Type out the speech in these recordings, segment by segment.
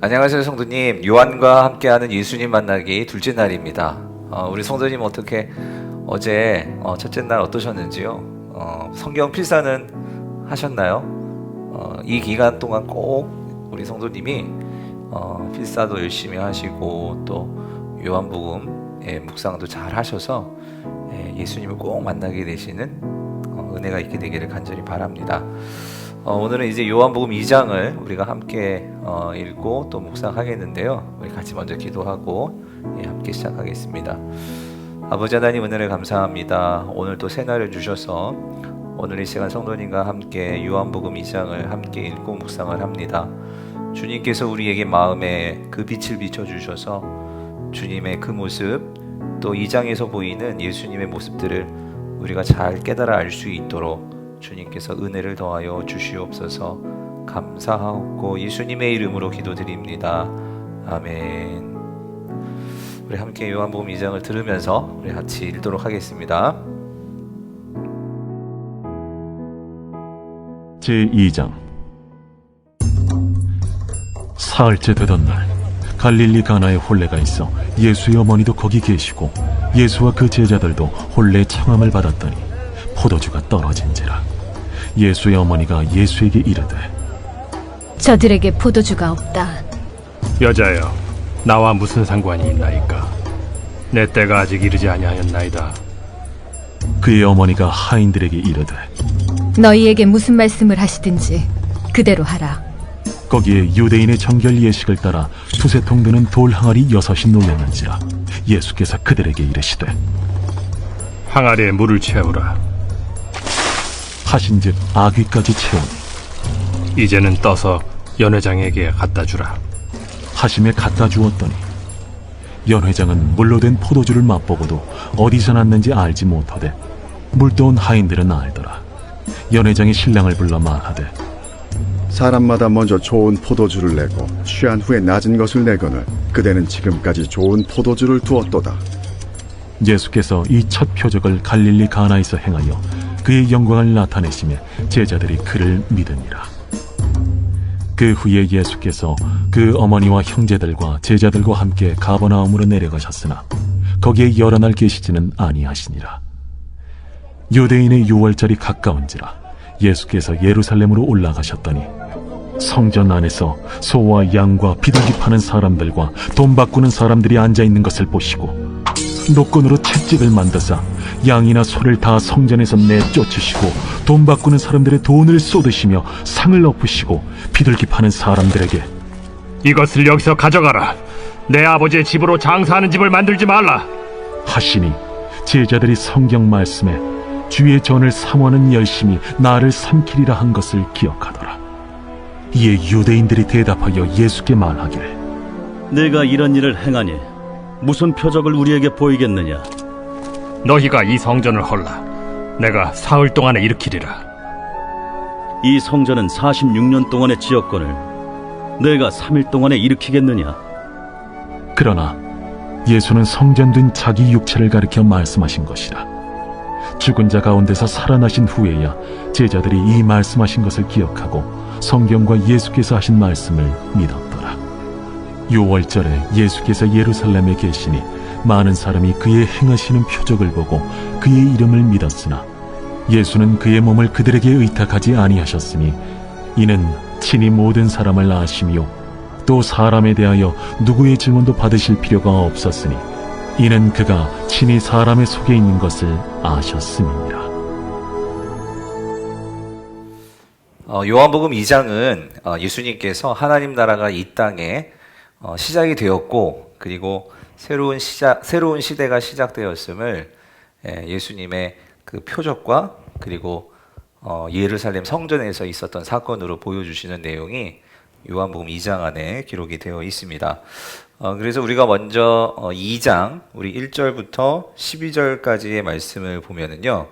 안녕하세요, 성도님. 요한과 함께하는 예수님 만나기 둘째 날입니다. 우리 성도님 어떻게 어제 첫째 날 어떠셨는지요? 성경 필사는 하셨나요? 이 기간 동안 꼭 우리 성도님이 필사도 열심히 하시고 또 요한복음 묵상도 잘 하셔서 예수님을 꼭 만나게 되시는 은혜가 있게 되기를 간절히 바랍니다. 오늘은 이제 요한복음 2장을 우리가 함께 읽고 또 묵상하겠는데요. 우리 같이 먼저 기도하고 함께 시작하겠습니다. 아버지 하나님, 은혜를 감사합니다. 오늘 또 새날을 주셔서 오늘 이 시간 성도님과 함께 요한복음 2장을 함께 읽고 묵상을 합니다. 주님께서 우리에게 마음에 그 빛을 비춰주셔서 주님의 그 모습, 또 2장에서 보이는 예수님의 모습들을 우리가 잘 깨달아 알 수 있도록 주님께서 은혜를 더하여 주시옵소서. 감사하옵고 예수님의 이름으로 기도드립니다. 아멘. 우리 함께 요한복음 2장을 들으면서 우리 같이 읽도록 하겠습니다. 제2장. 사흘째 되던 날, 갈릴리 가나에 혼례가 있어 예수의 어머니도 거기 계시고 예수와 그 제자들도 혼례 청함을 받았더니 포도주가 떨어진지라. 예수의 어머니가 예수에게 이르되, 저들에게 포도주가 없다. 여자여, 나와 무슨 상관이 있나이까? 내 때가 아직 이르지 아니하였나이다. 그의 어머니가 하인들에게 이르되, 너희에게 무슨 말씀을 하시든지 그대로 하라. 거기에 유대인의 정결 예식을 따라 두세 통 드는 돌 항아리 6이 놓였는지라. 예수께서 그들에게 이르시되, 항아리에 물을 채우라. 하신즉 아귀까지 채우니 이제는 떠서 연회장에게 갖다 주라. 하심에 갖다 주었더니 연회장은 물로 된 포도주를 맛보고도 어디서 났는지 알지 못하되 물떠온 하인들은 알더라. 연회장이 신랑을 불러 말하되, 사람마다 먼저 좋은 포도주를 내고 취한 후에 낮은 것을 내거늘 그대는 지금까지 좋은 포도주를 두었도다. 예수께서 이 첫 표적을 갈릴리 가나에서 행하여 그의 영광을 나타내시며 제자들이 그를 믿으니라. 그 후에 예수께서 그 어머니와 형제들과 제자들과 함께 가버나움으로 내려가셨으나 거기에 여러 날 계시지는 아니하시니라. 유대인의 유월절이 가까운지라 예수께서 예루살렘으로 올라가셨더니 성전 안에서 소와 양과 비둘기 파는 사람들과 돈 바꾸는 사람들이 앉아있는 것을 보시고 노건으로 채찍을 만드사 양이나 소를 다 성전에서 내쫓으시고 돈 바꾸는 사람들의 돈을 쏟으시며 상을 엎으시고 비둘기 파는 사람들에게, 이것을 여기서 가져가라. 내 아버지의 집으로 장사하는 집을 만들지 말라 하시니 제자들이 성경 말씀에 주의 전을 사모하는 열심히 나를 삼키리라 한 것을 기억하더라. 이에 유대인들이 대답하여 예수께 말하기를, 내가 이런 일을 행하니 무슨 표적을 우리에게 보이겠느냐? 너희가 이 성전을 헐라. 내가 사흘 동안에 일으키리라. 이 성전은 46년 동안의 지었거늘 내가 3일 동안에 일으키겠느냐? 그러나 예수는 성전된 자기 육체를 가리켜 말씀하신 것이라. 죽은 자 가운데서 살아나신 후에야 제자들이 이 말씀하신 것을 기억하고 성경과 예수께서 하신 말씀을 믿었더라. 유월절에 예수께서 예루살렘에 계시니 많은 사람이 그의 행하시는 표적을 보고 그의 이름을 믿었으나 예수는 그의 몸을 그들에게 의탁하지 아니하셨으니 이는 친히 모든 사람을 아시며 또 사람에 대하여 누구의 증언도 받으실 필요가 없었으니 이는 그가 친히 사람의 속에 있는 것을 아셨음이니라. 요한복음 2장은 예수님께서 하나님 나라가 이 땅에 시작이 되었고, 그리고 새로운 시대가 시작되었음을 예수님의 그 표적과 그리고 예루살렘 성전에서 있었던 사건으로 보여주시는 내용이 요한복음 2장 안에 기록이 되어 있습니다. 그래서 우리가 먼저 2장 우리 1절부터 12절까지의 말씀을 보면은요,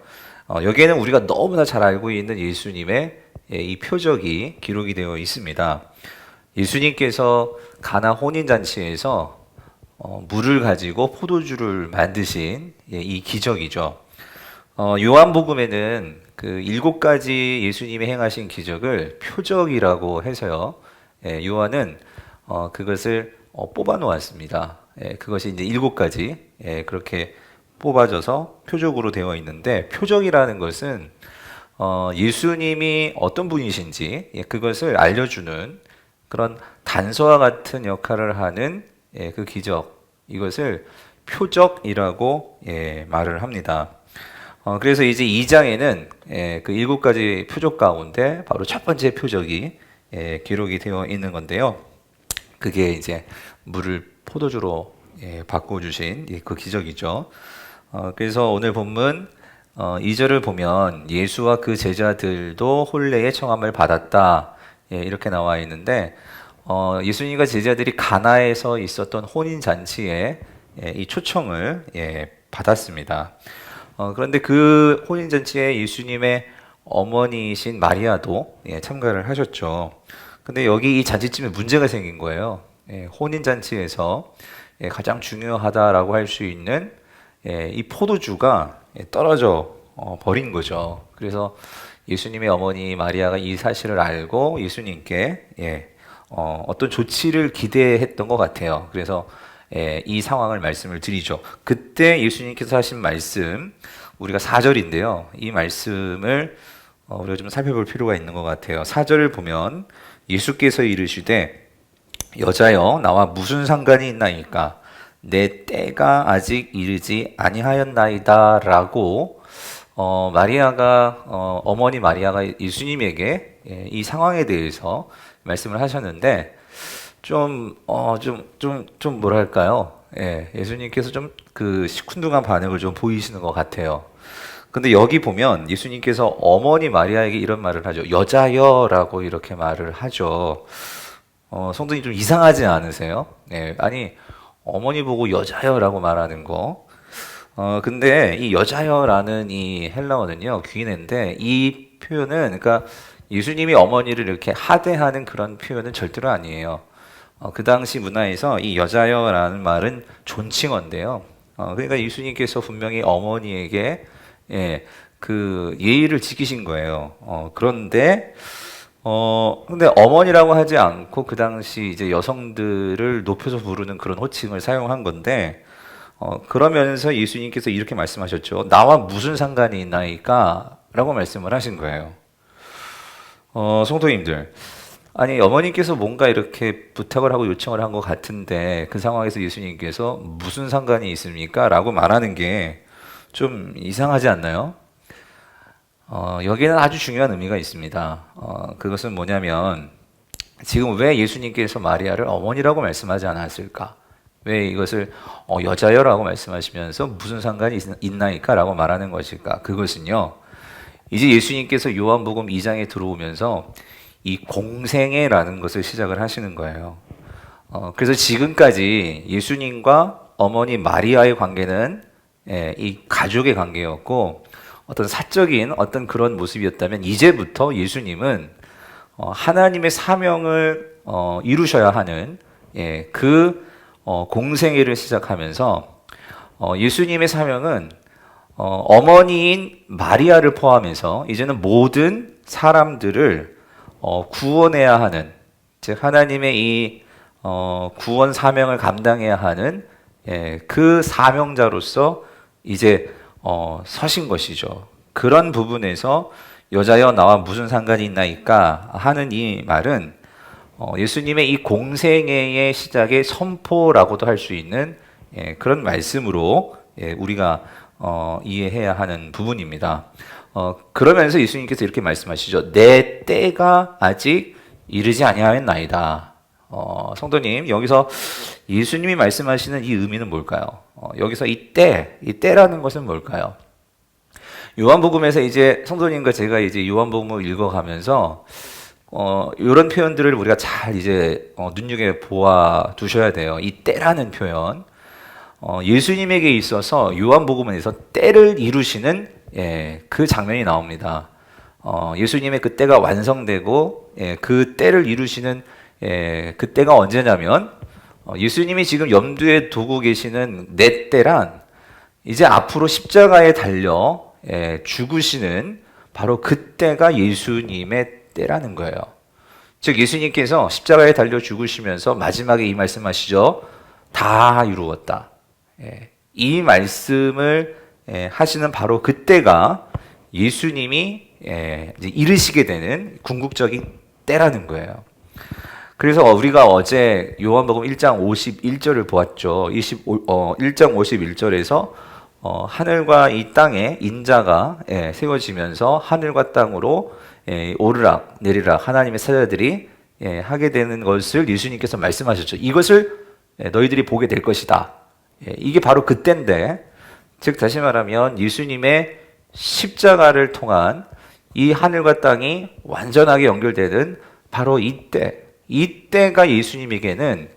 여기에는 우리가 너무나 잘 알고 있는 예수님의 이 표적이 기록이 되어 있습니다. 예수님께서 가나 혼인잔치에서 물을 가지고 포도주를 만드신 이 기적이죠. 요한복음에는 그 7가지 예수님이 행하신 기적을 표적이라고 해서요. 요한은 그것을 뽑아 놓았습니다. 그것이 이제 7가지 그렇게 뽑아져서 표적으로 되어 있는데, 표적이라는 것은 예수님이 어떤 분이신지 그것을 알려주는 그런 단서와 같은 역할을 하는 그 기적, 이것을 표적이라고 말을 합니다. 그래서 이제 2장에는 그 7가지 표적 가운데 바로 첫 번째 표적이 기록이 되어 있는 건데요. 그게 이제 물을 포도주로 바꿔주신 그 기적이죠. 그래서 오늘 본문 2절을 보면 예수와 그 제자들도 혼례의 청함을 받았다, 이렇게 나와 있는데, 예수님과 제자들이 가나에서 있었던 혼인 잔치에 이 초청을 받았습니다. 그런데 그 혼인 잔치에 예수님의 어머니이신 마리아도 참가를 하셨죠. 근데 여기 이 잔치집에 문제가 생긴 거예요. 혼인 잔치에서 가장 중요하다라고 할 수 있는 이 포도주가 떨어져 버린 거죠. 그래서 예수님의 어머니 마리아가 이 사실을 알고 예수님께 어떤 조치를 기대했던 것 같아요. 그래서 이 상황을 말씀을 드리죠. 그때 예수님께서 하신 말씀, 우리가 4절인데요. 이 말씀을 우리가 좀 살펴볼 필요가 있는 것 같아요. 4절을 보면 예수께서 이르시되 여자여 나와 무슨 상관이 있나이까 내 때가 아직 이르지 아니하였나이다 라고 마리아가 어머니 마리아가 예수님에게 이이 상황에 대해서 말씀을 하셨는데, 좀 뭐랄까요? 예수님께서 좀 그 시큰둥한 반응을 좀 보이시는 것 같아요. 근데 여기 보면 예수님께서 어머니 마리아에게 이런 말을 하죠. 여자여라고 이렇게 말을 하죠. 성도님 좀 이상하지 않으세요? 아니 어머니 보고 여자여라고 말하는 거. 근데 이 여자여라는 이 헬라어는요 귀인인데, 이 표현은 그러니까 예수님이 어머니를 이렇게 하대하는 그런 표현은 절대로 아니에요. 그 당시 문화에서 이 여자여라는 말은 존칭어인데요. 그러니까 예수님께서 분명히 어머니에게 그 예의를 지키신 거예요. 그런데 근데 어머니라고 하지 않고 그 당시 이제 여성들을 높여서 부르는 그런 호칭을 사용한 건데, 그러면서 예수님께서 이렇게 말씀하셨죠. 나와 무슨 상관이 있나이까? 라고 말씀을 하신 거예요. 성도님들, 아니 어머님께서 뭔가 이렇게 부탁을 하고 요청을 한 것 같은데 그 상황에서 예수님께서 무슨 상관이 있습니까? 라고 말하는 게 좀 이상하지 않나요? 여기에는 아주 중요한 의미가 있습니다. 그것은 뭐냐면, 지금 왜 예수님께서 마리아를 어머니라고 말씀하지 않았을까? 왜 이것을 여자여라고 말씀하시면서 무슨 상관이 있나이까? 라고 말하는 것일까? 그것은요, 이제 예수님께서 요한복음 2장에 들어오면서 이 공생애라는 것을 시작을 하시는 거예요. 그래서 지금까지 예수님과 어머니 마리아의 관계는 이 가족의 관계였고, 어떤 사적인 어떤 그런 모습이었다면, 이제부터 예수님은 하나님의 사명을 이루셔야 하는 그 공생애를 시작하면서, 예수님의 사명은 어머니인 마리아를 포함해서 이제는 모든 사람들을 구원해야 하는, 즉 하나님의 이 구원 사명을 감당해야 하는 그 사명자로서 이제 서신 것이죠. 그런 부분에서 여자여 나와 무슨 상관이 있나이까 하는 이 말은 예수님의 이 공생애의 시작의 선포라고도 할 수 있는 그런 말씀으로 우리가 이해해야 하는 부분입니다. 그러면서 예수님께서 이렇게 말씀하시죠. 내 때가 아직 이르지 아니하였나이다. 성도님, 여기서 예수님이 말씀하시는 이 의미는 뭘까요? 여기서 이 때라는 것은 뭘까요? 요한복음에서 이제 성도님과 제가 이제 요한복음을 읽어가면서 이런 표현들을 우리가 잘 이제 눈여겨 보아 두셔야 돼요. 이 때라는 표현, 예수님에게 있어서 요한복음에서 때를 이루시는 그 장면이 나옵니다. 예수님의 그 때가 완성되고 그 때를 이루시는 그 때가 언제냐면, 예수님이 지금 염두에 두고 계시는 내 때란 이제 앞으로 십자가에 달려 죽으시는 바로 그 때가 예수님의 때라는 거예요. 즉 예수님께서 십자가에 달려 죽으시면서 마지막에 이 말씀하시죠. 다 이루었다. 이 말씀을 하시는 바로 그때가 예수님이 이제 이르시게 되는 궁극적인 때라는 거예요. 그래서 우리가 어제 요한복음 1장 51절을 보았죠. 1장 51절에서 하늘과 이 땅에 인자가 세워지면서 하늘과 땅으로 오르락 내리락 하나님의 사자들이 하게 되는 것을 예수님께서 말씀하셨죠. 이것을 너희들이 보게 될 것이다. 이게 바로 그때인데, 즉 다시 말하면 예수님의 십자가를 통한 이 하늘과 땅이 완전하게 연결되는 바로 이때가 예수님에게는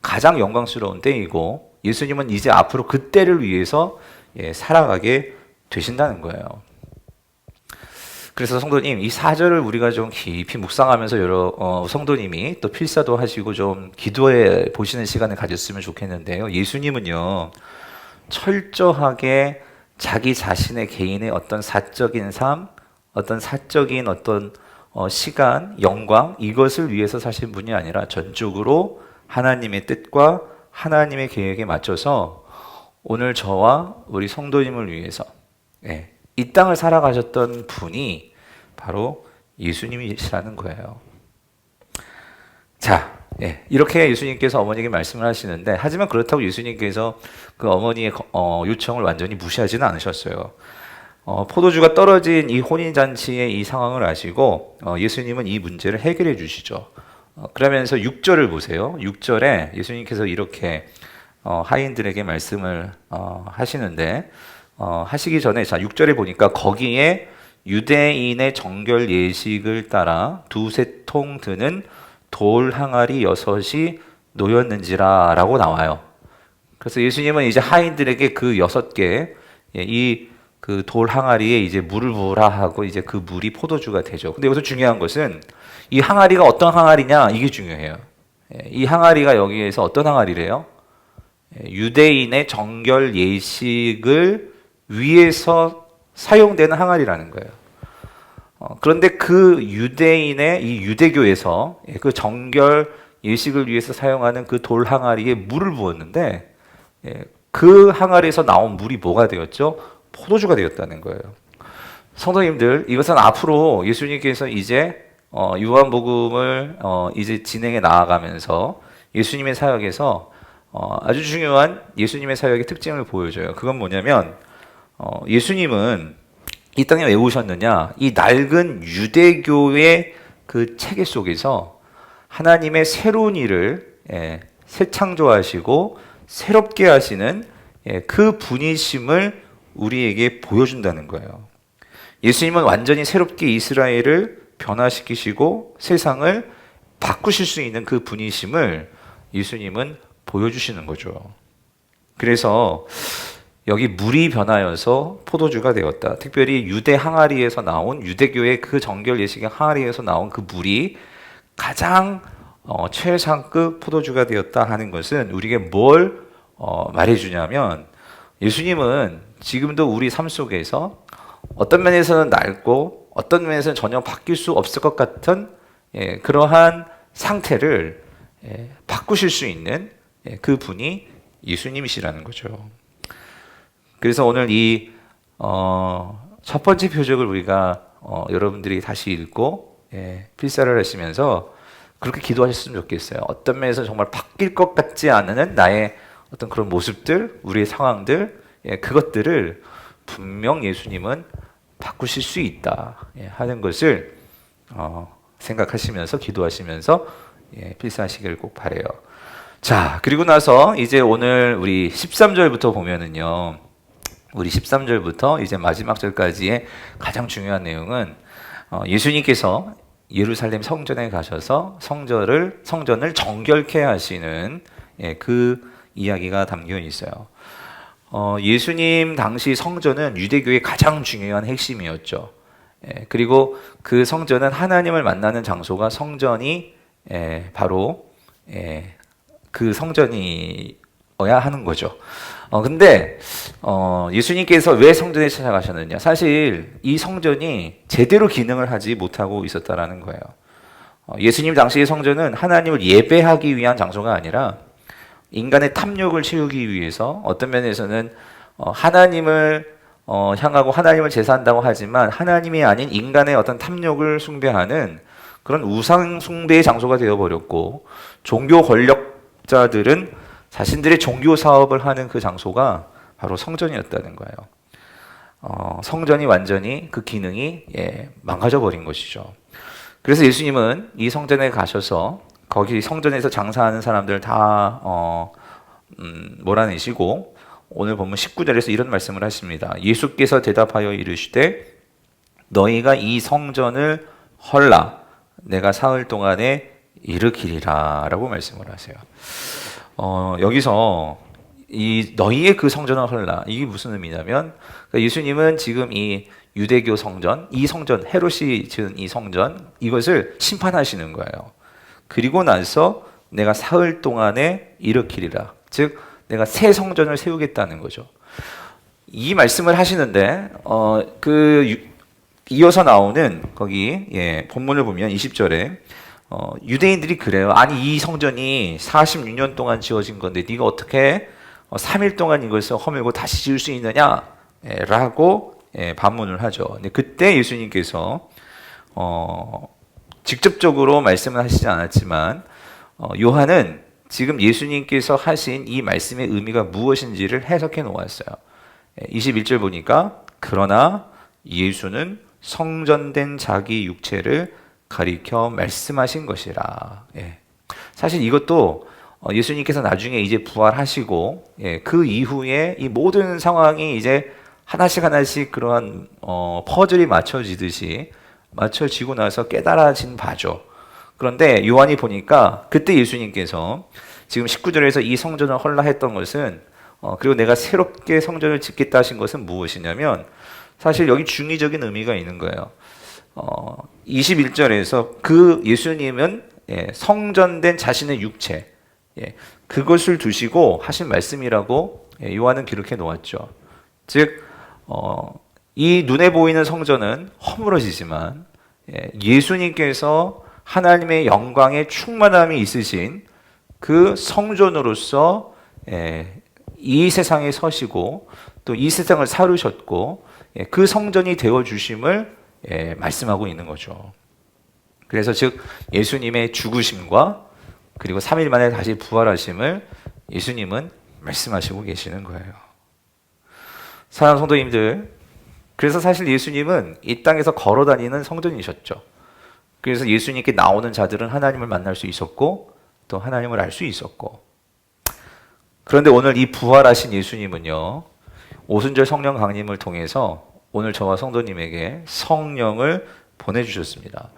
가장 영광스러운 때이고, 예수님은 이제 앞으로 그 때를 위해서 살아가게 되신다는 거예요. 그래서 성도님, 이 4절을 우리가 좀 깊이 묵상하면서 여러 성도님이 또 필사도 하시고 좀 기도해 보시는 시간을 가졌으면 좋겠는데요. 예수님은요, 철저하게 자기 자신의 개인의 어떤 사적인 삶, 어떤 사적인 어떤 시간, 영광, 이것을 위해서 사신 분이 아니라 전적으로 하나님의 뜻과 하나님의 계획에 맞춰서 오늘 저와 우리 성도님을 위해서 이 땅을 살아가셨던 분이 바로 예수님이시라는 거예요. 자, 이렇게 예수님께서 어머니에게 말씀을 하시는데, 하지만 그렇다고 예수님께서 그 어머니의 요청을 완전히 무시하지는 않으셨어요. 포도주가 떨어진 이 혼인잔치의 이 상황을 아시고 예수님은 이 문제를 해결해 주시죠. 그러면서 6절을 보세요. 6절에 예수님께서 이렇게 하인들에게 말씀을 하시는데, 하시기 전에, 자, 6절에 보니까 거기에 유대인의 정결 예식을 따라 두세 통 드는 돌 항아리 6이 놓였는지라 라고 나와요. 그래서 예수님은 이제 하인들에게 그 6개, 그 돌 항아리에 이제 물을 부으라 하고 이제 그 물이 포도주가 되죠. 근데 여기서 중요한 것은 이 항아리가 어떤 항아리냐, 이게 중요해요. 이 항아리가 여기에서 어떤 항아리래요? 유대인의 정결 예식을 위해서 사용되는 항아리라는 거예요. 그런데 그 유대인의 이 유대교에서 그 정결 예식을 위해서 사용하는 그 돌 항아리에 물을 부었는데, 그 항아리에서 나온 물이 뭐가 되었죠? 포도주가 되었다는 거예요. 성도님들, 이것은 앞으로 예수님께서 이제 요한복음을 이제 진행해 나아가면서 예수님의 사역에서 아주 중요한 예수님의 사역의 특징을 보여줘요. 그건 뭐냐면, 예수님은 이 땅에 왜 오셨느냐? 이 낡은 유대교의 그 체계 속에서 하나님의 새로운 일을 새 창조하시고 새롭게 하시는 그 분이심을 우리에게 보여준다는 거예요. 예수님은 완전히 새롭게 이스라엘을 변화시키시고 세상을 바꾸실 수 있는 그 분이심을 예수님은 보여주시는 거죠. 그래서 여기 물이 변하여서 포도주가 되었다. 특별히 유대 항아리에서 나온, 유대교의 그 정결 예식의 항아리에서 나온 그 물이 가장 최상급 포도주가 되었다 하는 것은 우리에게 뭘 말해주냐면, 예수님은 지금도 우리 삶 속에서 어떤 면에서는 낡고 어떤 면에서는 전혀 바뀔 수 없을 것 같은 그러한 상태를 바꾸실 수 있는 그 분이 예수님이시라는 거죠. 그래서 오늘 이 첫 번째 표적을 우리가 여러분들이 다시 읽고 필사를 하시면서 그렇게 기도하셨으면 좋겠어요. 어떤 면에서 정말 바뀔 것 같지 않은 나의 어떤 그런 모습들, 우리의 상황들, 그것들을 분명 예수님은 바꾸실 수 있다 하는 것을 생각하시면서 기도하시면서 필사하시길 꼭 바라요. 자, 그리고 나서 이제 오늘 우리 13절부터 보면은요, 우리 13절부터 이제 마지막 절까지의 가장 중요한 내용은 예수님께서 예루살렘 성전에 가셔서 성전을 정결케 하시는 그 이야기가 담겨 있어요. 예수님 당시 성전은 유대교의 가장 중요한 핵심이었죠. 그리고 그 성전은 하나님을 만나는 장소가 성전이 바로 그 성전이어야 하는 거죠. 근데 예수님께서 왜 성전에 찾아가셨느냐? 사실 이 성전이 제대로 기능을 하지 못하고 있었다라는 거예요. 예수님 당시의 성전은 하나님을 예배하기 위한 장소가 아니라 인간의 탐욕을 채우기 위해서 어떤 면에서는 하나님을 향하고 하나님을 제사한다고 하지만 하나님이 아닌 인간의 어떤 탐욕을 숭배하는 그런 우상 숭배의 장소가 되어버렸고, 종교 권력자들은 자신들의 종교 사업을 하는 그 장소가 바로 성전이었다는 거예요. 성전이 완전히 그 기능이 망가져 버린 것이죠. 그래서 예수님은 이 성전에 가셔서 거기 성전에서 장사하는 사람들 다 몰아내시고, 오늘 보면 19절에서 이런 말씀을 하십니다. 예수께서 대답하여 이르시되 너희가 이 성전을 헐라 내가 사흘 동안에 일으키리라 라고 말씀을 하세요. 여기서 이 너희의 그 성전을 헐라, 이게 무슨 의미냐면, 그러니까 예수님은 지금 이 유대교 성전, 이 성전, 헤롯이 지은 이 성전, 이것을 심판하시는 거예요. 그리고 나서 내가 사흘 동안에 일으키리라, 즉 내가 새 성전을 세우겠다는 거죠. 이 말씀을 하시는데 이어서 나오는 거기 본문을 보면 20절에 유대인들이 그래요. 아니 이 성전이 46년 동안 지어진 건데 네가 어떻게 3일 동안 이것을 허물고 다시 지을 수 있느냐? 라고 반문을 하죠. 근데 그때 예수님께서 직접적으로 말씀을 하시지 않았지만 요한은 지금 예수님께서 하신 이 말씀의 의미가 무엇인지를 해석해 놓았어요. 21절 보니까 그러나 예수는 성전된 자기 육체를 가리켜 말씀하신 것이라. 사실 이것도 예수님께서 나중에 이제 부활하시고 그 이후에 이 모든 상황이 이제 하나씩 그러한 퍼즐이 맞춰지듯이 맞춰지고 나서 깨달아진 바죠. 그런데 요한이 보니까 그때 예수님께서 지금 19절에서 이 성전을 헐라 했던 것은 그리고 내가 새롭게 성전을 짓겠다 하신 것은 무엇이냐면, 사실 여기 중의적인 의미가 있는 거예요. 21절에서 그 예수님은 성전된 자신의 육체, 그것을 두시고 하신 말씀이라고 요한은 기록해 놓았죠. 즉 이 눈에 보이는 성전은 허물어지지만 예수님께서 하나님의 영광의 충만함이 있으신 그 성전으로서 이 세상에 서시고 또 이 세상을 사르셨고 그 성전이 되어 주심을 말씀하고 있는 거죠. 그래서 즉 예수님의 죽으심과 그리고 3일 만에 다시 부활하심을 예수님은 말씀하시고 계시는 거예요. 사랑하는 성도님들, 그래서 사실 예수님은 이 땅에서 걸어 다니는 성전이셨죠. 그래서 예수님께 나오는 자들은 하나님을 만날 수 있었고 또 하나님을 알 수 있었고, 그런데 오늘 이 부활하신 예수님은요, 오순절 성령 강림을 통해서 오늘 저와 성도님에게 성령을 보내주셨습니다.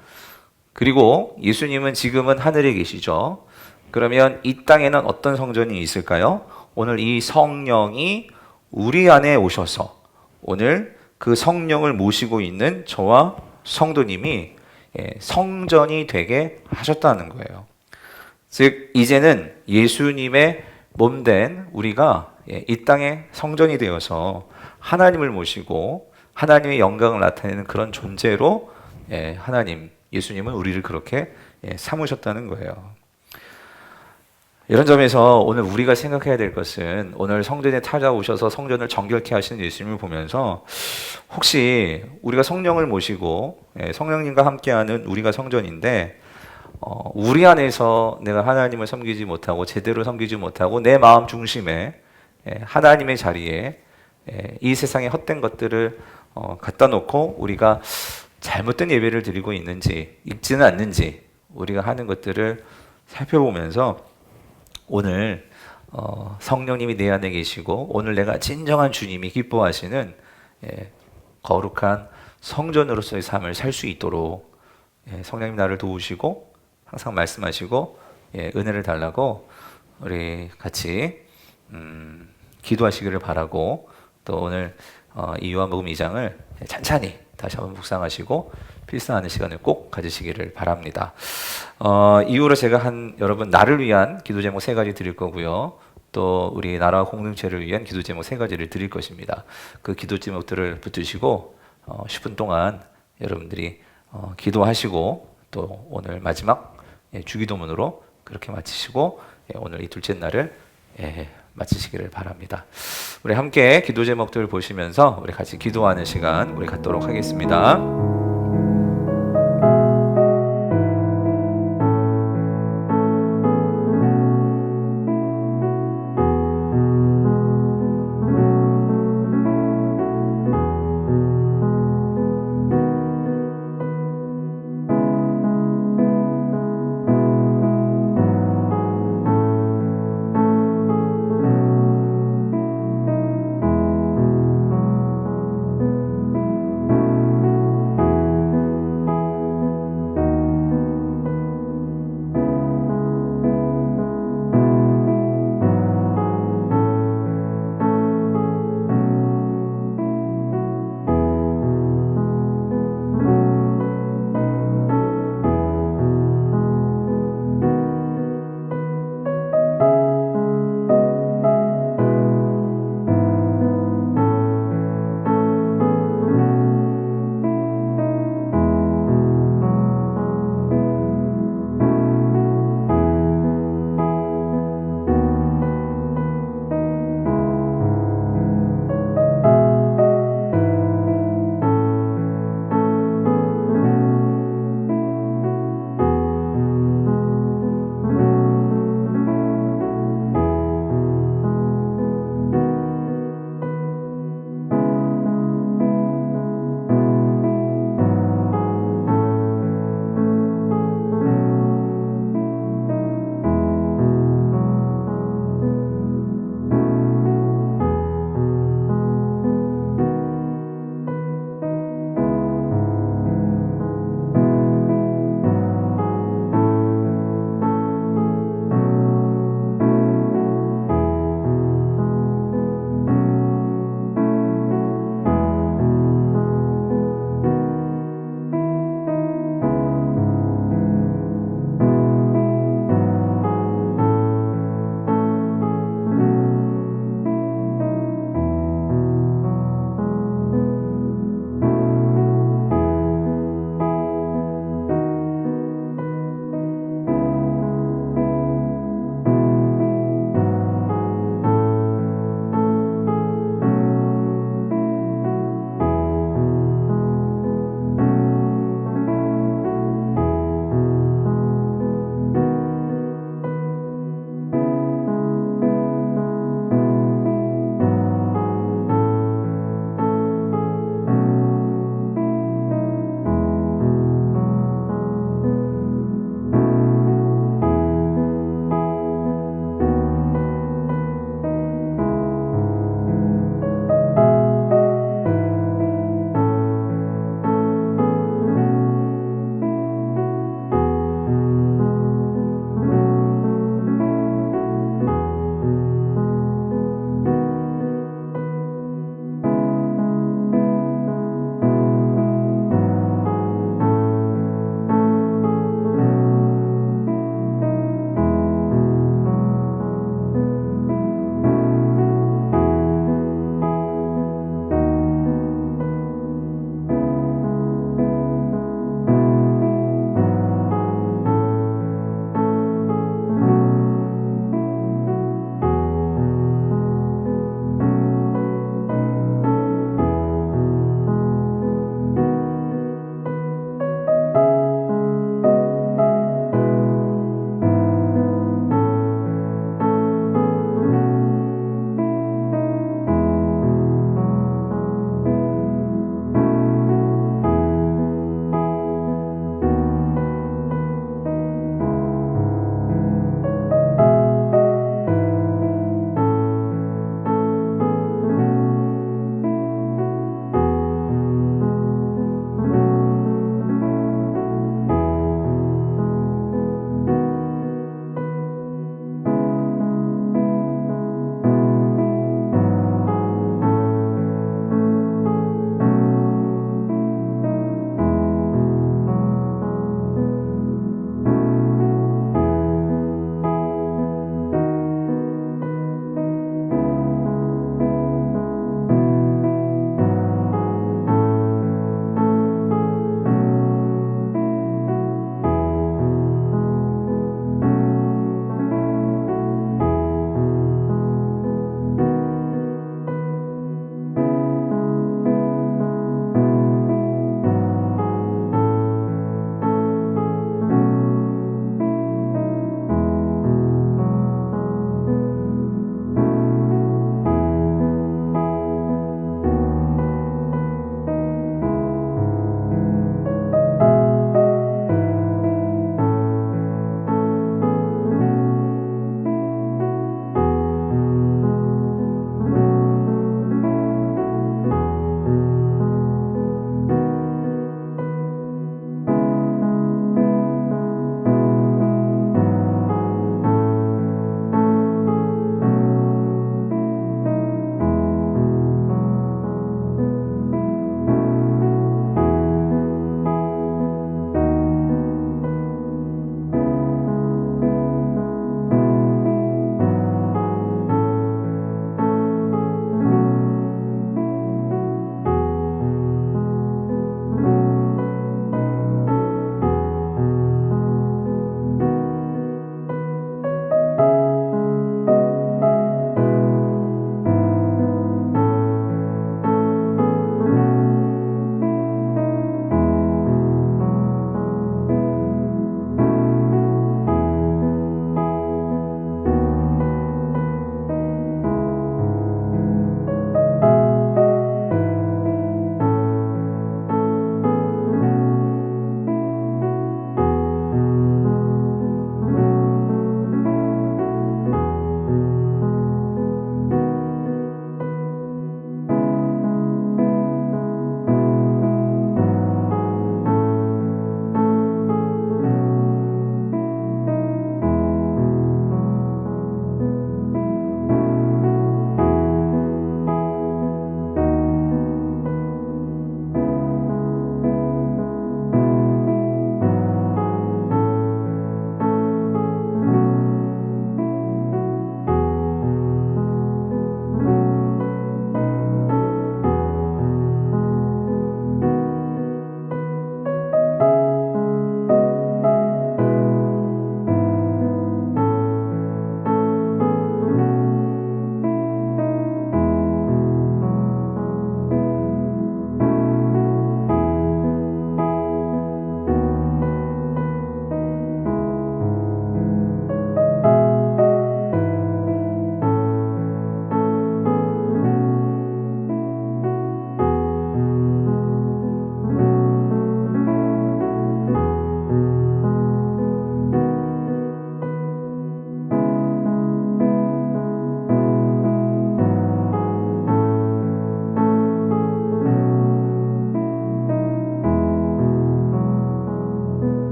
그리고 예수님은 지금은 하늘에 계시죠. 그러면 이 땅에는 어떤 성전이 있을까요? 오늘 이 성령이 우리 안에 오셔서 오늘 그 성령을 모시고 있는 저와 성도님이 성전이 되게 하셨다는 거예요. 즉 이제는 예수님의 몸된 우리가 이 땅의 성전이 되어서 하나님을 모시고 하나님의 영광을 나타내는 그런 존재로 하나님, 예수님은 우리를 그렇게 삼으셨다는 거예요. 이런 점에서 오늘 우리가 생각해야 될 것은, 오늘 성전에 찾아오셔서 성전을 정결케 하시는 예수님을 보면서 혹시 우리가 성령을 모시고 성령님과 함께하는 우리가 성전인데 우리 안에서 내가 하나님을 섬기지 못하고 제대로 섬기지 못하고 내 마음 중심에 하나님의 자리에 이 세상의 헛된 것들을 갖다 놓고 우리가 잘못된 예배를 드리고 있는지, 있지는 않는지 우리가 하는 것들을 살펴보면서 오늘 성령님이 내 안에 계시고 오늘 내가 진정한 주님이 기뻐하시는 거룩한 성전으로서의 삶을 살 수 있도록 성령님 나를 도우시고 항상 말씀하시고 은혜를 달라고 우리 같이 기도하시기를 바라고, 또 오늘 이 요한복음 2장을 찬찬히 다시 한번 묵상하시고 필사하는 시간을 꼭 가지시기를 바랍니다. 이후로 제가 여러분 나를 위한 기도 제목 3가지 드릴 거고요. 또 우리 나라와 공동체를 위한 기도 제목 3가지를 드릴 것입니다. 그 기도 제목들을 붙드시고 10분 동안 여러분들이 기도하시고 또 오늘 마지막 주기도문으로 그렇게 마치시고 오늘 이 둘째 날을 마치시기를 바랍니다. 우리 함께 기도 제목들 보시면서 우리 같이 기도하는 시간 우리 갖도록 하겠습니다.